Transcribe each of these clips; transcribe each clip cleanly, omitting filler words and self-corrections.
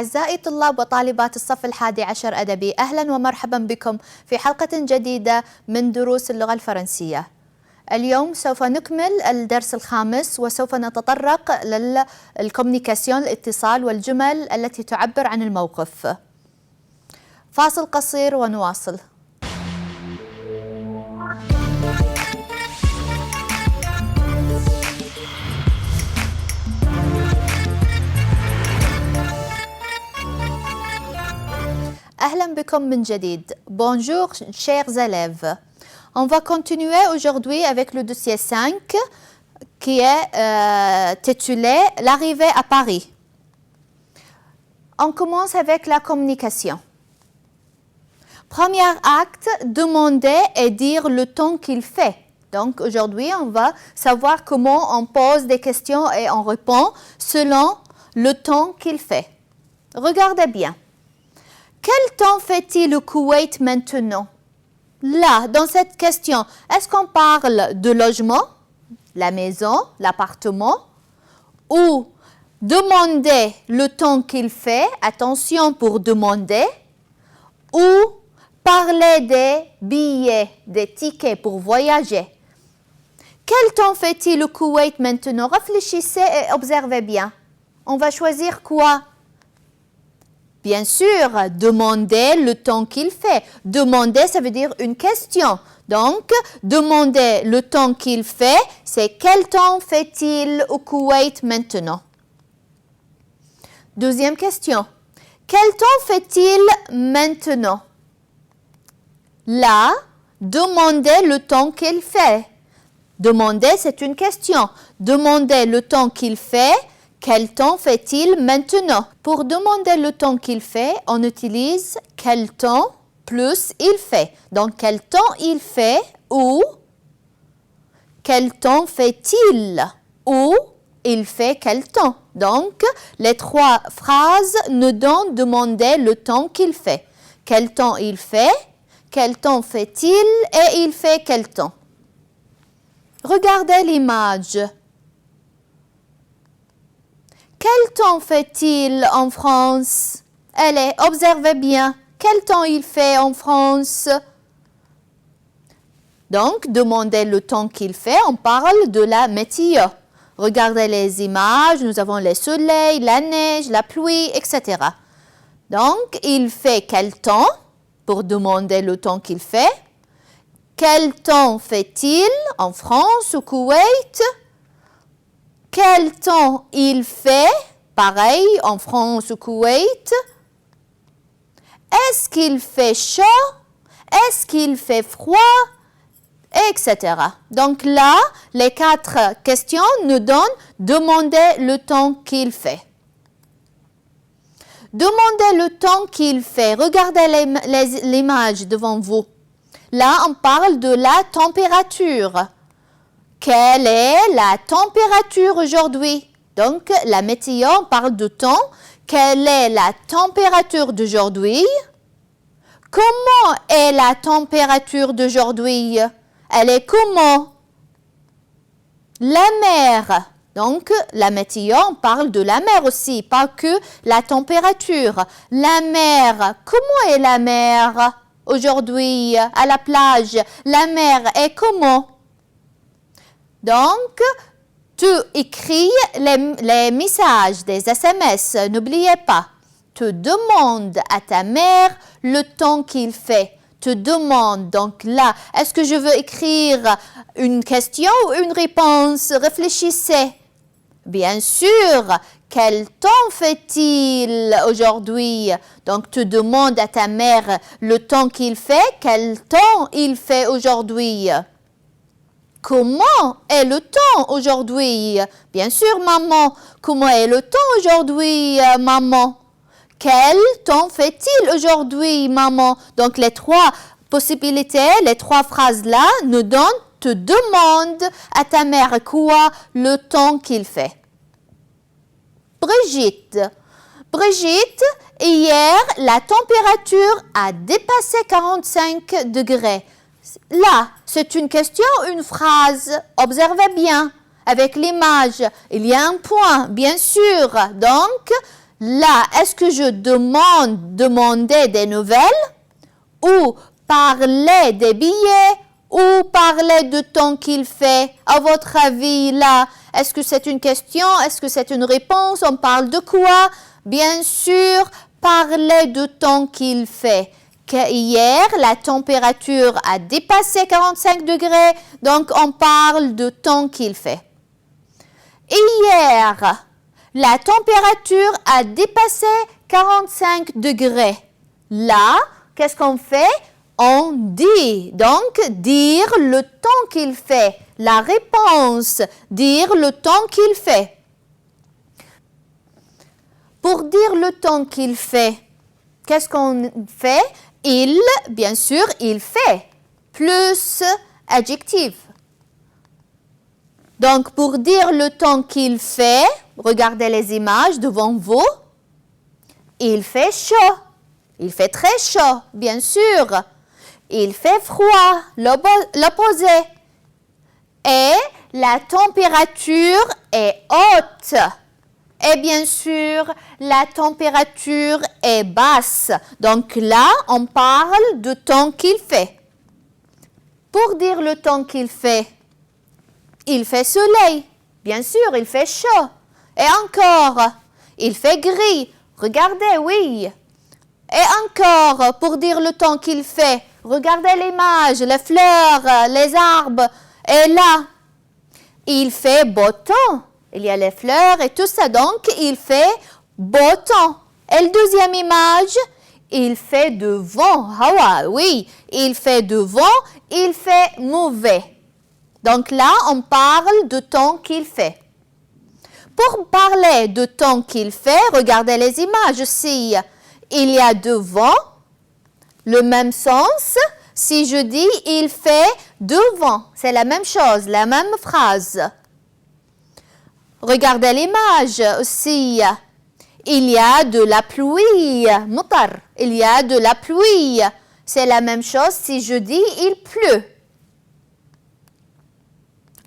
أعزائي طلاب وطالبات الصف الحادي عشر أدبي، أهلا ومرحبا بكم في حلقة جديدة من دروس اللغة الفرنسية. اليوم سوف نكمل الدرس الخامس وسوف نتطرق للكوميونيكاسيون، الاتصال والجمل التي تعبر عن الموقف. فاصل قصير ونواصل. أهلا بكم من جديد. Bonjour chers élèves. On va continuer aujourd'hui avec le dossier 5 qui est titulé L'arrivée à Paris. On commence avec la communication. Premier acte, demander et dire le temps qu'il fait. Donc aujourd'hui, on va savoir comment on pose des questions et on répond selon le temps qu'il fait. Regardez bien. Quel temps fait-il au Koweït maintenant? Là, dans cette question, est-ce qu'on parle de logement, la maison, l'appartement, ou demander le temps qu'il fait, attention pour demander, ou parler des billets, des tickets pour voyager? Quel temps fait-il au Koweït maintenant? Réfléchissez et observez bien. On va choisir quoi? Bien sûr, demander le temps qu'il fait. Demander, ça veut dire une question. Donc, demander le temps qu'il fait, c'est quel temps fait-il au Koweït maintenant? Deuxième question. Quel temps fait-il maintenant? Là, demander le temps qu'il fait. Demander, c'est une question. Demander le temps qu'il fait. Quel temps fait-il maintenant? Pour demander le temps qu'il fait, on utilise quel temps plus il fait. Donc, quel temps il fait ou quel temps fait-il ou il fait quel temps. Donc, les trois phrases nous donnent demander le temps qu'il fait. Quel temps il fait, quel temps fait-il et il fait quel temps. Regardez l'image. Quel temps fait-il en France? Allez, observez bien. Quel temps il fait en France? Donc, demandez le temps qu'il fait, on parle de la météo. Regardez les images, nous avons le soleil, la neige, la pluie, etc. Donc, il fait quel temps pour demander le temps qu'il fait? Quel temps fait-il en France, au Koweït? Quel temps il fait, pareil, en France ou Koweït? Est-ce qu'il fait chaud? Est-ce qu'il fait froid? Etc. Donc là, les quatre questions nous donnent demander le temps qu'il fait. Demandez le temps qu'il fait. Regardez l'image devant vous. Là, on parle de la température. Quelle est la température aujourd'hui? Donc, la météo, on parle de temps. Quelle est la température d'aujourd'hui? Comment est la température d'aujourd'hui? Elle est comment? La mer. Donc, la météo, on parle de la mer aussi, pas que la température. La mer, comment est la mer aujourd'hui à la plage? La mer est comment? Donc, tu écris les messages des SMS, n'oubliez pas. Tu demandes à ta mère le temps qu'il fait. Tu demandes, donc là, est-ce que je veux écrire une question ou une réponse? Réfléchissez. Bien sûr, quel temps fait-il aujourd'hui? Donc, tu demandes à ta mère le temps qu'il fait. Quel temps il fait aujourd'hui? Comment est le temps aujourd'hui? Bien sûr, maman. Comment est le temps aujourd'hui, maman? Quel temps fait-il aujourd'hui, maman? Donc, les trois possibilités, les trois phrases-là nous donnent, te demande à ta mère quoi le temps qu'il fait. Brigitte. Brigitte, hier, la température a dépassé 45 degrés. Là, c'est une question, une phrase. Observez bien. Avec l'image, il y a un point, bien sûr. Donc, Là, est-ce que je demandais des nouvelles ou parlais des billets ou parlais du temps qu'il fait? À votre avis, là, est-ce que c'est une question? Est-ce que c'est une réponse? On parle de quoi? Bien sûr, parler du temps qu'il fait. Hier, la température a dépassé 45 degrés, donc on parle du temps qu'il fait. Hier, la température a dépassé 45 degrés. Là, qu'est-ce qu'on fait? On dit. Donc, dire le temps qu'il fait. La réponse, dire le temps qu'il fait. Pour dire le temps qu'il fait, qu'est-ce qu'on fait? Il, bien sûr, il fait, plus adjectif. Donc, pour dire le temps qu'il fait, regardez les images devant vous. Il fait chaud. Il fait très chaud, bien sûr. Il fait froid, l'opposé. Et la température est haute. Et bien sûr, la température est basse. Donc là, on parle du temps qu'il fait. Pour dire le temps qu'il fait soleil. Bien sûr, il fait chaud. Et encore, il fait gris. Regardez, oui. Et encore, pour dire le temps qu'il fait, regardez l'image, les fleurs, les arbres. Et là, il fait beau temps. Il y a les fleurs et tout ça, donc il fait beau temps. Et la deuxième image, il fait de vent. Hawa, oui, il fait de vent, il fait mauvais. Donc là, on parle du temps qu'il fait. Pour parler du temps qu'il fait, regardez les images aussi. Il y a de vent, le même sens. Si je dis il fait de vent, c'est la même chose, la même phrase. Regardez l'image aussi. Il y a de la pluie. Mutar. Il y a de la pluie. C'est la même chose si je dis il pleut.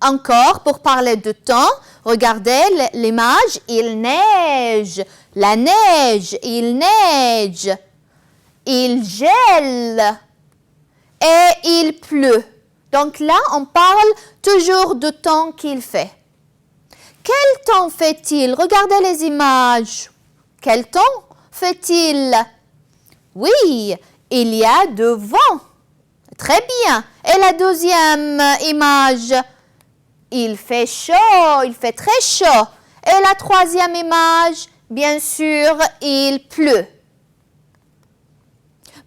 Encore, pour parler de temps, regardez l'image. Il neige. La neige. Il neige. Il gèle. Et il pleut. Donc là, on parle toujours du temps qu'il fait. Quel temps fait-il? Regardez les images. Quel temps fait-il? Oui, il y a de vent. Très bien. Et la deuxième image? Il fait chaud, il fait très chaud. Et la troisième image? Bien sûr, il pleut.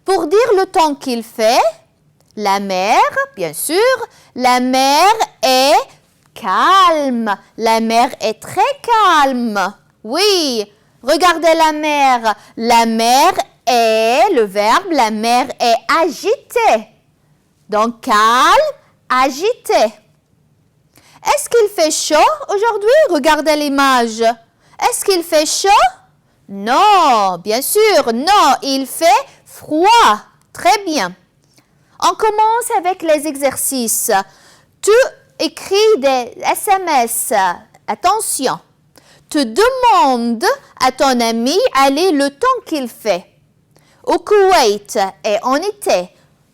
Pour dire le temps qu'il fait, la mer, bien sûr, la mer est calme. La mer est très calme. Oui, regardez la mer. La mer est, le verbe, la mer est agitée. Donc, calme, agité. Est-ce qu'il fait chaud aujourd'hui? Regardez l'image. Est-ce qu'il fait chaud? Non, bien sûr, non, il fait froid. Très bien. On commence avec les exercices. Tu écris des SMS. Attention. Tu demandes à ton ami aller le temps qu'il fait. Au Koweït et en été.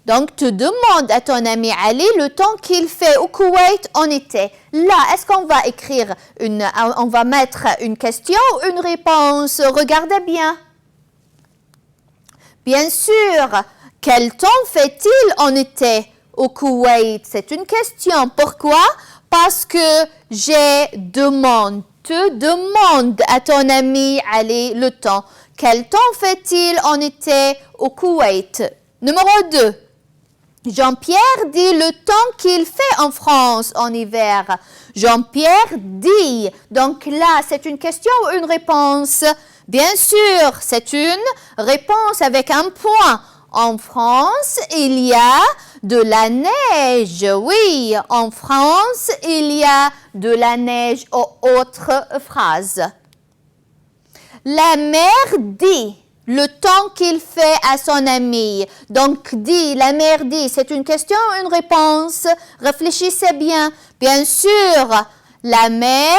Donc, tu demandes à ton ami aller le temps qu'il fait au Koweït en été. Là, est-ce qu'on va écrire on va mettre une question ou une réponse? Regardez bien. Bien sûr, quel temps fait-il en été au Koweït? C'est une question. Pourquoi? Parce que je demande. Tu demandes à ton ami aller le temps. Quel temps fait-il en été au Koweït? Numéro 2. Jean-Pierre dit le temps qu'il fait en France en hiver. Jean-Pierre dit. Donc là, c'est une question ou une réponse? Bien sûr, c'est une réponse avec un point. En France, il y a de la neige. Oui, en France, il y a de la neige. Autre phrase. La mère dit le temps qu'il fait à son ami. Donc, dit, la mère dit, c'est une question ou une réponse? Réfléchissez bien. Bien sûr, la mère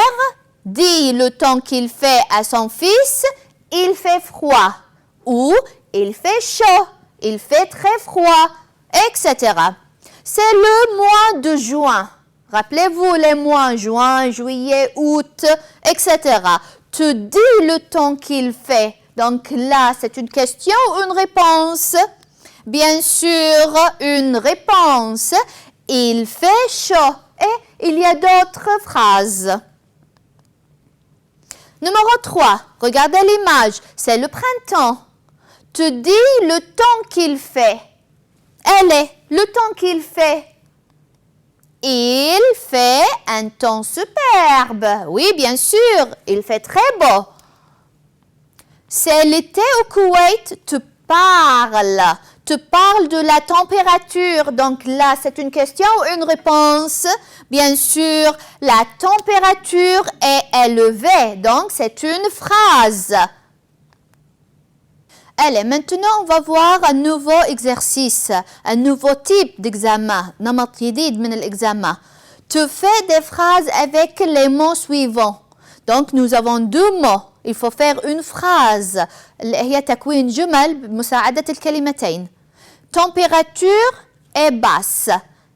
dit le temps qu'il fait à son fils. il fait froid ou il fait chaud, il fait très froid, etc. C'est le mois de juin. Rappelez-vous les mois juin, juillet, août, etc. Te dis le temps qu'il fait. Donc là, c'est une question ou une réponse? Bien sûr, une réponse. Il fait chaud. Et il y a d'autres phrases. Numéro 3. Regardez l'image. C'est le printemps. Te dis le temps qu'il fait. Elle est le temps qu'il fait. Il fait un temps superbe. Oui, bien sûr, il fait très beau. C'est l'été au Koweït, te parle de la température. Donc là, c'est une question ou une réponse? Bien sûr, la température est élevée. Donc, c'est une phrase. Allez, maintenant, on va voir un nouveau exercice, un nouveau type d'examen. نمط جديد من l'examen. Tu fais des phrases avec les mots suivants. Donc, nous avons deux mots. Il faut faire une phrase. هي تكوين جمل بمساعدة الكلمتين. Température est basse.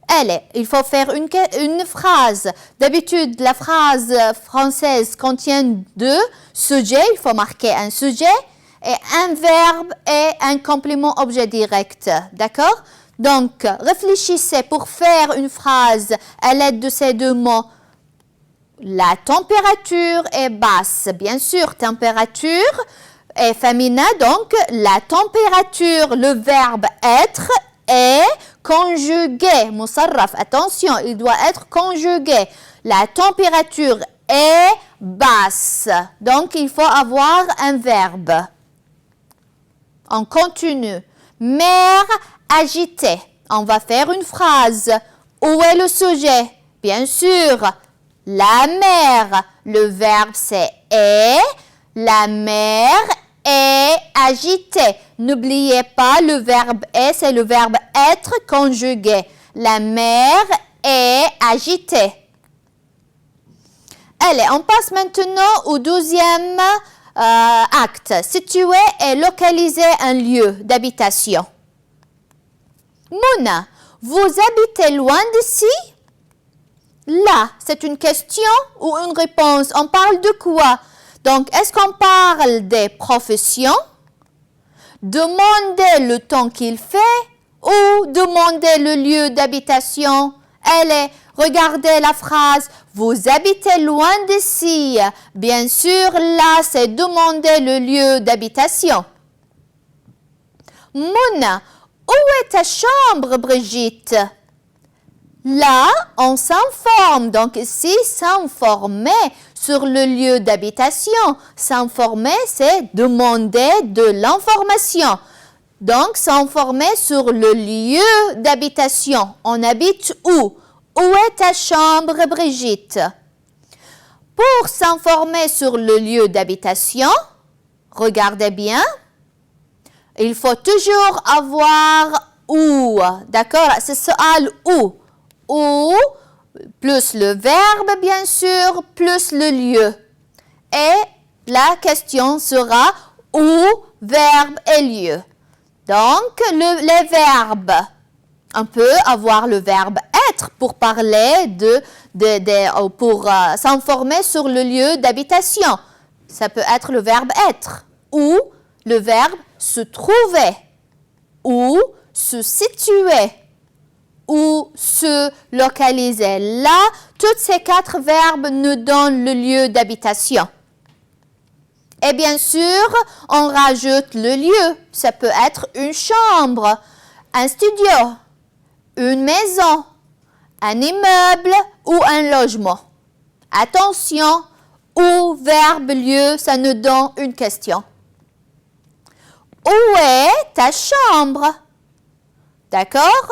Allez, il faut faire une phrase. D'habitude, la phrase française contient deux sujets. Il faut marquer un sujet et un verbe et un complément objet direct. D'accord? Donc, réfléchissez pour faire une phrase à l'aide de ces deux mots. La température est basse. Bien sûr, température est féminin, donc la température, le verbe être est conjugué. Musarraf, attention, il doit être conjugué. La température est basse. Donc, il faut avoir un verbe. On continue. Mer agitée. On va faire une phrase. Où est le sujet? Bien sûr, la mer. Le verbe c'est est. La mer est agitée. N'oubliez pas, le verbe est, c'est le verbe être conjugué. La mer est agitée. Allez, on passe maintenant au deuxième acte. Situer et localiser un lieu d'habitation. Mouna, vous habitez loin d'ici? Là, c'est une question ou une réponse. On parle de quoi? Donc, est-ce qu'on parle des professions? Demandez le temps qu'il fait ou demandez le lieu d'habitation? Allez, regardez la phrase. Vous habitez loin d'ici. Bien sûr, là, c'est demander le lieu d'habitation. Mouna, où est ta chambre, Brigitte? Là, on s'informe. Donc ici, s'informer sur le lieu d'habitation. S'informer, c'est demander de l'information. Donc, s'informer sur le lieu d'habitation. On habite où? Où est ta chambre, Brigitte? Pour s'informer sur le lieu d'habitation, regardez bien, il faut toujours avoir où. D'accord? C'est su'al où. Où, plus le verbe, bien sûr, plus le lieu. Et la question sera où, verbe et lieu. Donc, les verbes. On peut avoir le verbe être pour parler pour s'informer sur le lieu d'habitation. Ça peut être le verbe être ou le verbe se trouver ou se situer ou se localiser. Là, tous ces quatre verbes nous donnent le lieu d'habitation. Et bien sûr, on rajoute le lieu. Ça peut être une chambre, un studio, une maison, un immeuble ou un logement. Attention, où, verbe, lieu, ça nous donne une question. Où est ta chambre? D'accord?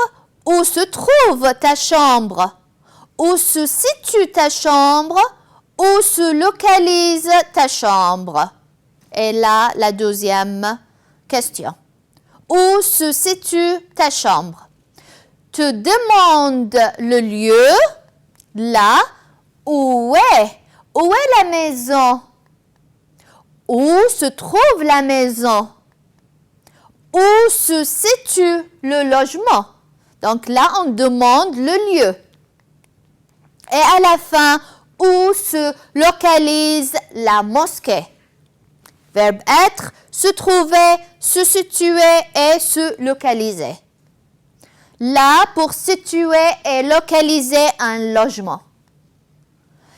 Où se trouve ta chambre? Où se situe ta chambre? Où se localise ta chambre? Et là, la deuxième question. Où se situe ta chambre? Tu demandes le lieu. Là, où est la maison? Où se trouve la maison? Où se situe le logement? Donc là, on demande le lieu. Et à la fin, où se localise la mosquée? Verbe être, se trouver, se situer et se localiser. Là, pour situer et localiser un logement.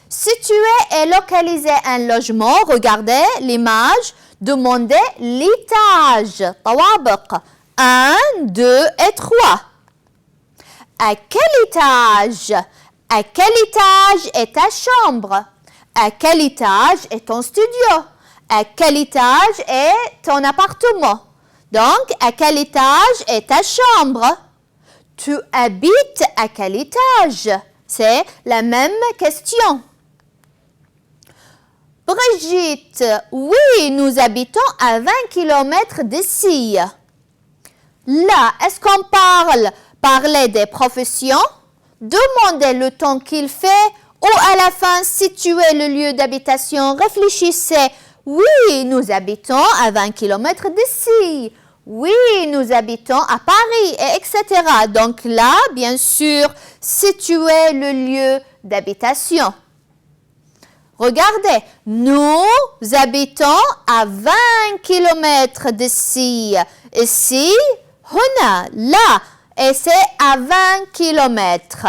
Situer et localiser un logement, regardez l'image, demandez l'étage. طوابق. 1, 2 et 3. À quel étage? À quel étage est ta chambre? À quel étage est ton studio? À quel étage est ton appartement? Donc, à quel étage est ta chambre? Tu habites à quel étage? C'est la même question. Brigitte, oui, nous habitons à 20 km d'ici. Là, est-ce qu'on parlait des professions? Demandez le temps qu'il fait ou à la fin, situez le lieu d'habitation. Réfléchissez. Oui, nous habitons à 20 km d'ici. Oui, nous habitons à Paris, etc. Donc là, bien sûr, situez le lieu d'habitation. Regardez, nous habitons à 20 km d'ici. Ici, huna, là, et c'est à 20 km.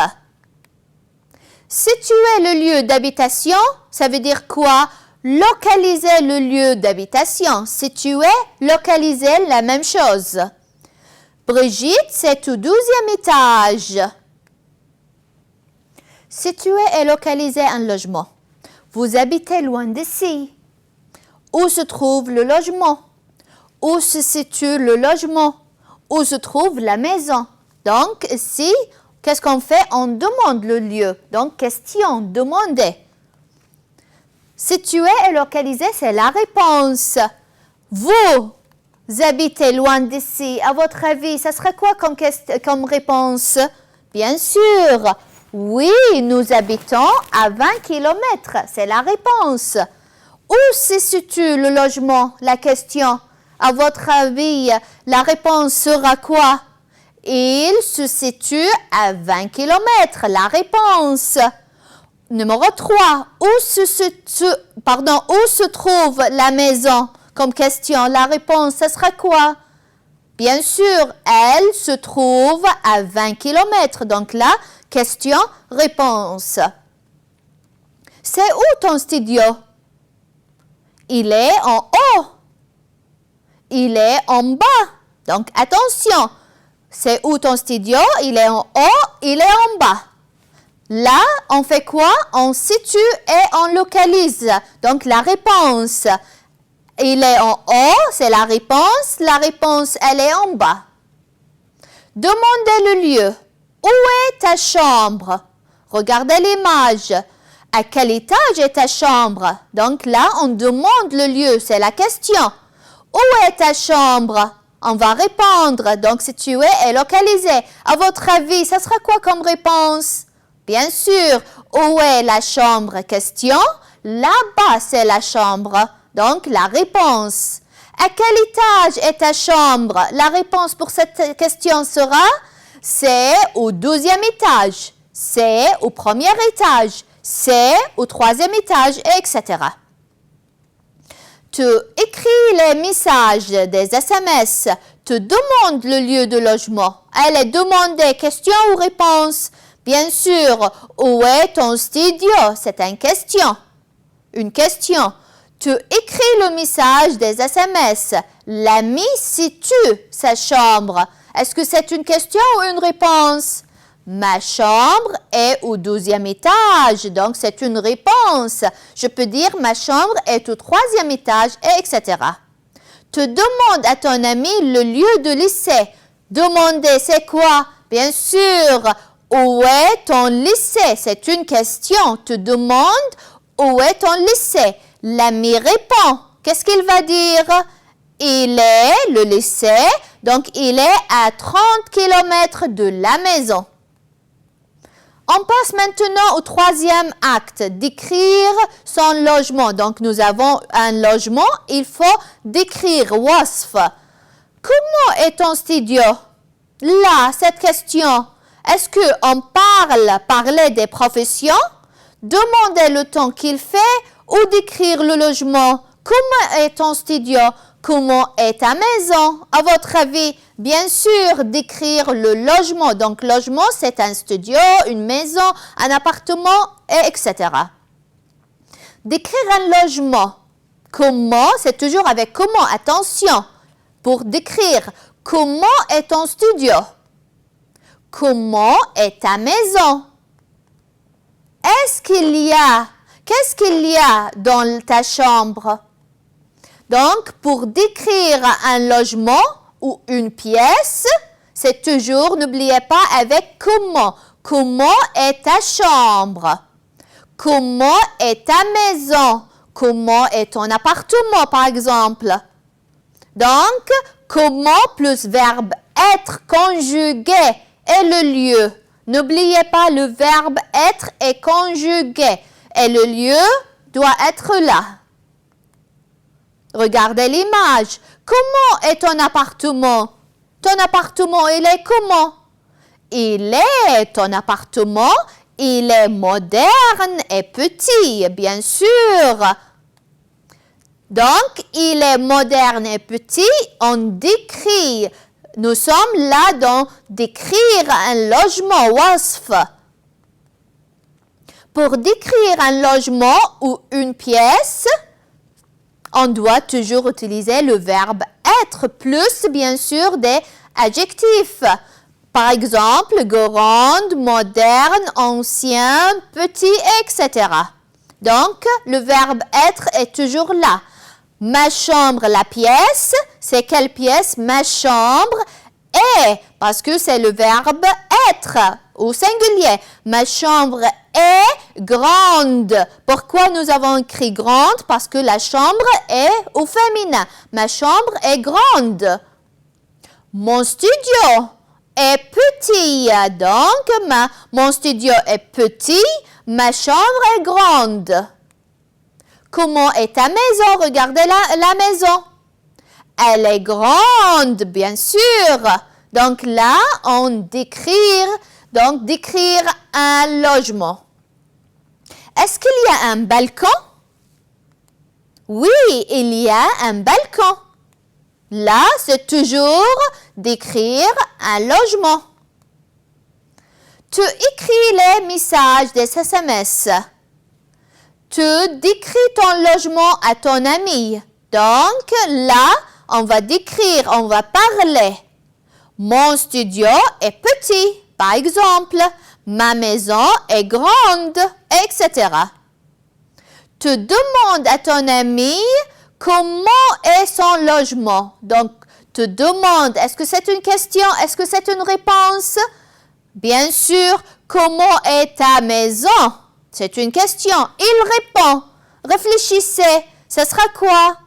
Situer le lieu d'habitation, ça veut dire quoi? Localiser le lieu d'habitation. Situer, localiser, la même chose. Brigitte, c'est au 12e étage. Situer et localiser un logement. Vous habitez loin d'ici. Où se trouve le logement? Où se situe le logement? Où se trouve la maison? Donc, ici, qu'est-ce qu'on fait? On demande le lieu. Donc, question, demandez. Situer et localiser, c'est la réponse. Vous habitez loin d'ici. À votre avis, ça serait quoi comme réponse? Bien sûr. Oui, nous habitons à 20 km. C'est la réponse. Où se situe le logement? La question. À votre avis, la réponse sera quoi? Il se situe à 20 km. La réponse. Numéro 3. Où se trouve la maison? Comme question, la réponse, ce sera quoi? Bien sûr, elle se trouve à 20 km. Donc là, question, réponse. C'est où ton studio? Il est en haut. Il est en bas. Donc, attention. C'est où ton studio? Il est en haut, il est en bas. Là, on fait quoi? On situe et on localise. Donc, la réponse, il est en haut, c'est la réponse. La réponse, elle est en bas. Demandez le lieu. Où est ta chambre? Regardez l'image. À quel étage est ta chambre? Donc là, on demande le lieu, c'est la question. Où est ta chambre? On va répondre. Donc, situé et localisé. À votre avis, ça sera quoi comme réponse? Bien sûr, où est la chambre? Question. Là-bas, c'est la chambre. Donc, la réponse. À quel étage est ta chambre? La réponse pour cette question sera, c'est au 12e étage, c'est au 1er étage, c'est au 3e étage, etc. Tu écris les messages des SMS, tu demandes le lieu de logement. Elle est demandée, question ou réponse? Bien sûr, où est ton studio? C'est une question. Une question. Tu écris le message des SMS. L'ami situe sa chambre. Est-ce que c'est une question ou une réponse? Ma chambre est au 12e étage, donc c'est une réponse. Je peux dire ma chambre est au 3e étage, etc. Tu demandes à ton ami le lieu de lycée. Demander, c'est quoi? Bien sûr, où est ton lycée? C'est une question. Tu demandes où est ton lycée? L'ami répond. Qu'est-ce qu'il va dire? Il est, le lycée, donc il est à 30 km de la maison. On passe maintenant au troisième acte, décrire son logement. Donc, nous avons un logement, il faut décrire, wasf. Comment est ton studio? Là, cette question, est-ce qu'on parler des professions, demander le temps qu'il fait ou décrire le logement? Comment est ton studio? Comment est ta maison? À votre avis, bien sûr, décrire le logement. Donc, logement, c'est un studio, une maison, un appartement, etc. Décrire un logement. Comment? C'est toujours avec comment. Attention, pour décrire, comment est ton studio? Comment est ta maison? Qu'est-ce qu'il y a dans ta chambre? Donc, pour décrire un logement ou une pièce, c'est toujours, n'oubliez pas, avec comment. Comment est ta chambre? Comment est ta maison? Comment est ton appartement, par exemple? Donc, comment plus verbe être conjugué est le lieu. N'oubliez pas, le verbe être est conjugué et le lieu doit être là. Regardez l'image. Comment est ton appartement? Ton appartement, il est comment? Ton appartement, il est moderne et petit, bien sûr. Donc, il est moderne et petit, on décrit. Nous sommes là dans décrire un logement, wasf. Pour décrire un logement ou une pièce, on doit toujours utiliser le verbe être plus, bien sûr, des adjectifs. Par exemple, grande, moderne, ancien, petit, etc. Donc, le verbe être est toujours là. Ma chambre, la pièce, c'est quelle pièce? Ma chambre est, parce que c'est le verbe être au singulier. Ma chambre est grande. Pourquoi nous avons écrit grande? Parce que la chambre est au féminin. Ma chambre est grande. Mon studio est petit. Donc, mon studio est petit. Ma chambre est grande. Comment est ta maison? Regardez la maison. Elle est grande, bien sûr. Donc là, on décrire un logement. Est-ce qu'il y a un balcon? Oui, il y a un balcon. Là, c'est toujours décrire un logement. Tu écris les messages des SMS. Tu décris ton logement à ton ami. Donc là, on va décrire, on va parler. Mon studio est petit, par exemple. Ma maison est grande, etc. Tu demandes à ton ami comment est son logement. Donc, tu demandes, est-ce que c'est une question, est-ce que c'est une réponse? Bien sûr, comment est ta maison? C'est une question. Il répond. Réfléchissez. Ce sera quoi?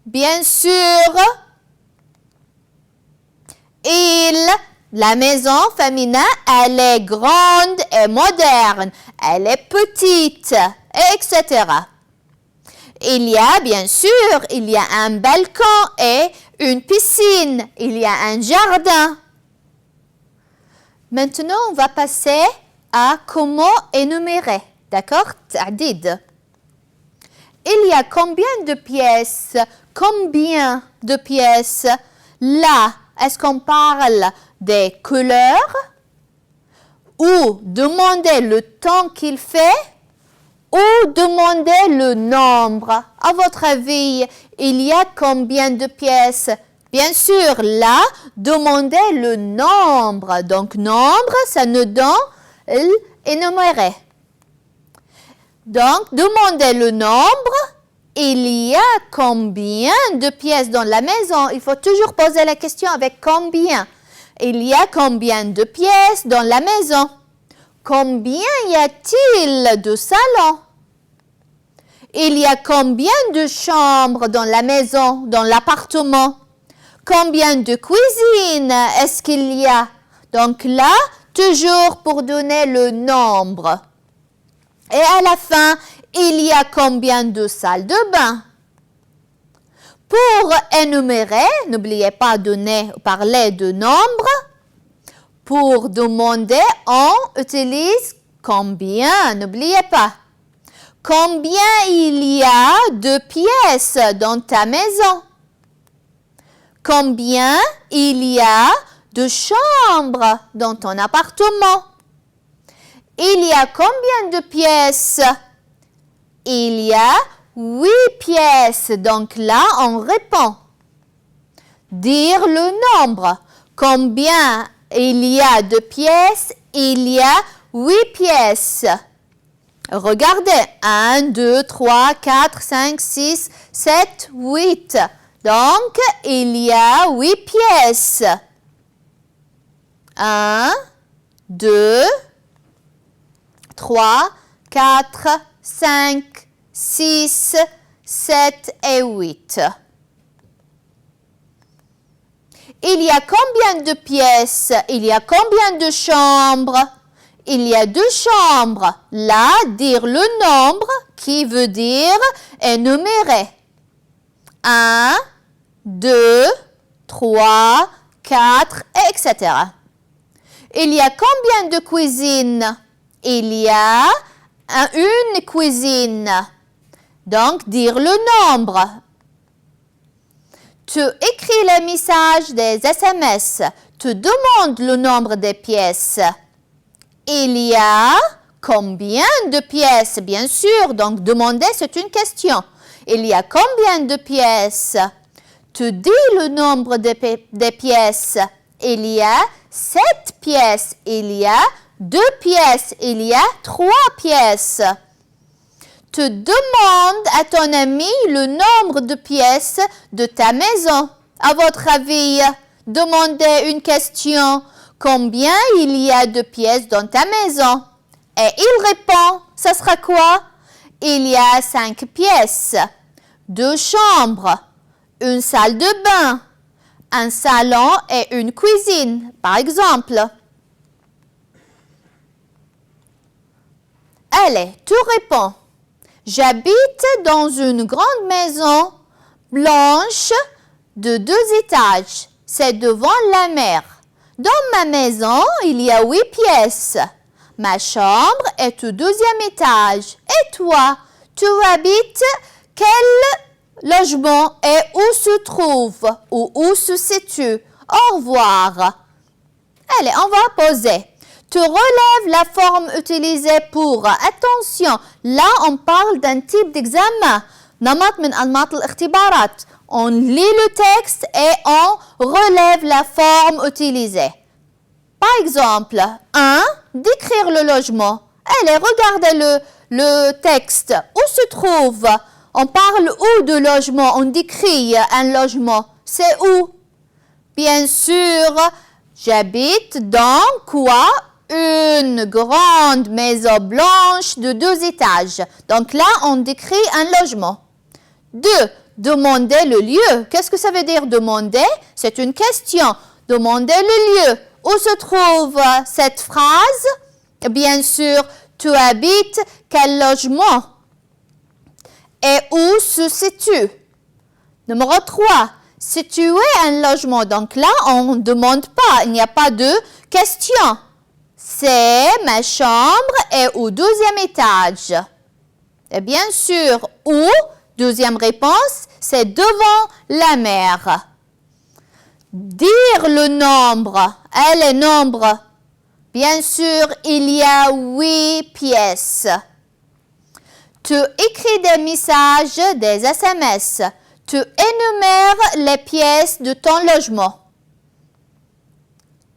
Bien sûr, la maison féminin, elle est grande et moderne. Elle est petite, etc. Il y a, bien sûr, un balcon et une piscine. Il y a un jardin. Maintenant, on va passer à comment énumérer. D'accord? Ta'did. Il y a combien de pièces? Combien de pièces? Là, est-ce qu'on parle des couleurs? Ou demander le temps qu'il fait? Ou demander le nombre? À votre avis, il y a combien de pièces? Bien sûr, là, demandez le nombre. Donc, nombre, ça nous donne énumérer. Donc, demandez le nombre. Il y a combien de pièces dans la maison? Il faut toujours poser la question avec combien. Il y a combien de pièces dans la maison? Combien y a-t-il de salons? Il y a combien de chambres dans la maison, dans l'appartement? Combien de cuisines est-ce qu'il y a? Donc là, toujours pour donner le nombre. Et à la fin, il y a combien de salles de bain? Pour énumérer, n'oubliez pas de parler de nombre. Pour demander, on utilise combien, n'oubliez pas. Combien il y a de pièces dans ta maison? Combien il y a de chambres dans ton appartement? Il y a combien de pièces? Il y a 8 pièces. Donc là, on répond. Dire le nombre. Combien il y a de pièces? Il y a 8 pièces. Regardez. 1, 2, 3, 4, 5, 6, 7, 8. Donc, il y a 8 pièces. 1, 2, 3, 4, 5, 6, 7 et 8. Il y a combien de pièces? Il y a combien de chambres? Il y a 2 chambres. Là, dire le nombre qui veut dire énumérer. 1, 2, 3, 4, etc. Il y a combien de cuisines? Il y a une cuisine. Donc, dire le nombre. Tu écris les messages des SMS. Tu demandes le nombre des pièces. Il y a combien de pièces? Bien sûr, donc demander, c'est une question. Il y a combien de pièces? Tu dis le nombre des pièces. Il y a 7 pièces. Il y a 2 pièces. Il y a 3 pièces. Tu demandes à ton ami le nombre de pièces de ta maison. À votre avis, demandez une question. Combien il y a de pièces dans ta maison? Et il répond, ça sera quoi? Il y a 5 pièces, 2 chambres, une salle de bain, un salon et une cuisine, par exemple. Allez, tu réponds. J'habite dans une grande maison blanche de 2 étages. C'est devant la mer. Dans ma maison, il y a 8 pièces. Ma chambre est au 2e étage. Et toi, tu habites quel logement et où se trouve ou où se situe? Au revoir. Allez, on va poser. Tu relèves la forme utilisée pour. Attention, là on parle d'un type d'examen. نمط من أنماط الاختبارات. On lit le texte et on relève la forme utilisée. Par exemple, 1. Décrire le logement. Allez, regardez le texte. Où se trouve? On parle où de logement? On décrit un logement. C'est où? Bien sûr, j'habite dans quoi? Une grande maison blanche de 2 étages. Donc là, on décrit un logement. 2. Demander le lieu. Qu'est-ce que ça veut dire demander? C'est une question. Demander le lieu. Où se trouve cette phrase? Bien sûr, tu habites quel logement? Et où se situe? Numéro 3. Situer un logement. Donc là, on ne demande pas. Il n'y a pas de question. C'est ma chambre est au 2e étage. Et bien sûr, où? Deuxième réponse, c'est devant la mer. Dire le nombre. Et les nombres. Bien sûr, il y a 8 pièces. Tu écris des messages, des SMS. Tu énumères les pièces de ton logement.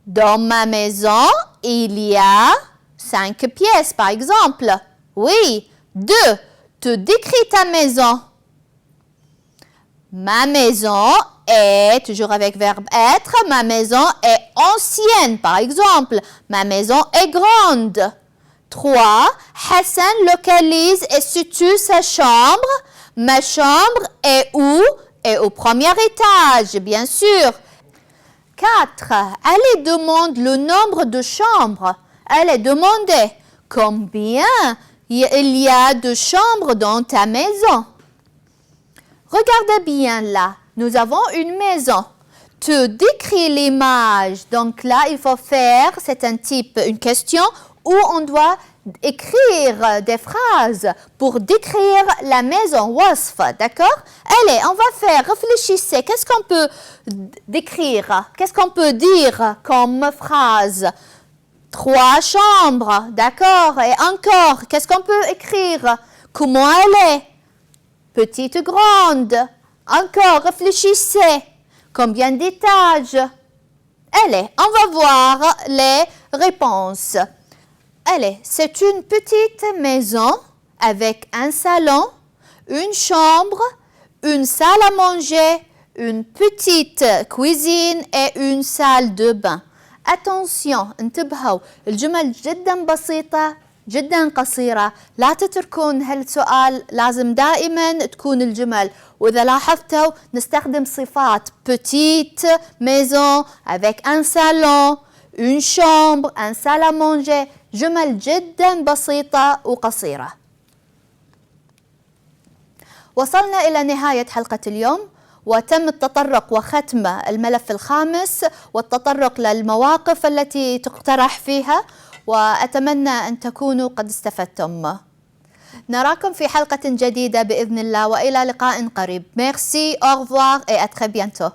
Dans ma maison, il y a 5 pièces, par exemple. Oui. 2. Tu décris ta maison. Ma maison est, toujours avec verbe être, ma maison est ancienne, par exemple. Ma maison est grande. 3. Hassan localise et situe sa chambre. Ma chambre est où? Est au 1er étage, bien sûr. 4. Allez demande le nombre de chambres. Allez demander combien il y a de chambres dans ta maison. Regardez bien là, nous avons une maison. Tu décris l'image. Donc là, il faut faire, c'est une question où on doit écrire des phrases pour décrire la maison. Wasf, d'accord? Allez, on va faire, réfléchissez. Qu'est-ce qu'on peut décrire? Qu'est-ce qu'on peut dire comme phrase? 3 chambres, d'accord? Et encore, qu'est-ce qu'on peut écrire? Comment elle est? Petite, grande. Encore, réfléchissez. Combien d'étages? Allez, on va voir les réponses. Allez, c'est une petite maison avec un salon, une chambre, une salle à manger, une petite cuisine et une salle de bain. Attention انتبهوا الجمل جدا بسيطة جدا قصيرة لا تتركون هالسؤال لازم دائما تكون الجمل وإذا لاحظتوا نستخدم صفات petite maison avec un salon une chambre un salle à manger جمل جدا بسيطة وقصيرة. وصلنا إلى نهاية حلقة اليوم وتم التطرق وختم الملف الخامس والتطرق للمواقف التي تقترح فيها وأتمنى أن تكونوا قد استفدتم. نراكم في حلقة جديدة بإذن الله وإلى لقاء قريب. Merci, au revoir et à très bientôt.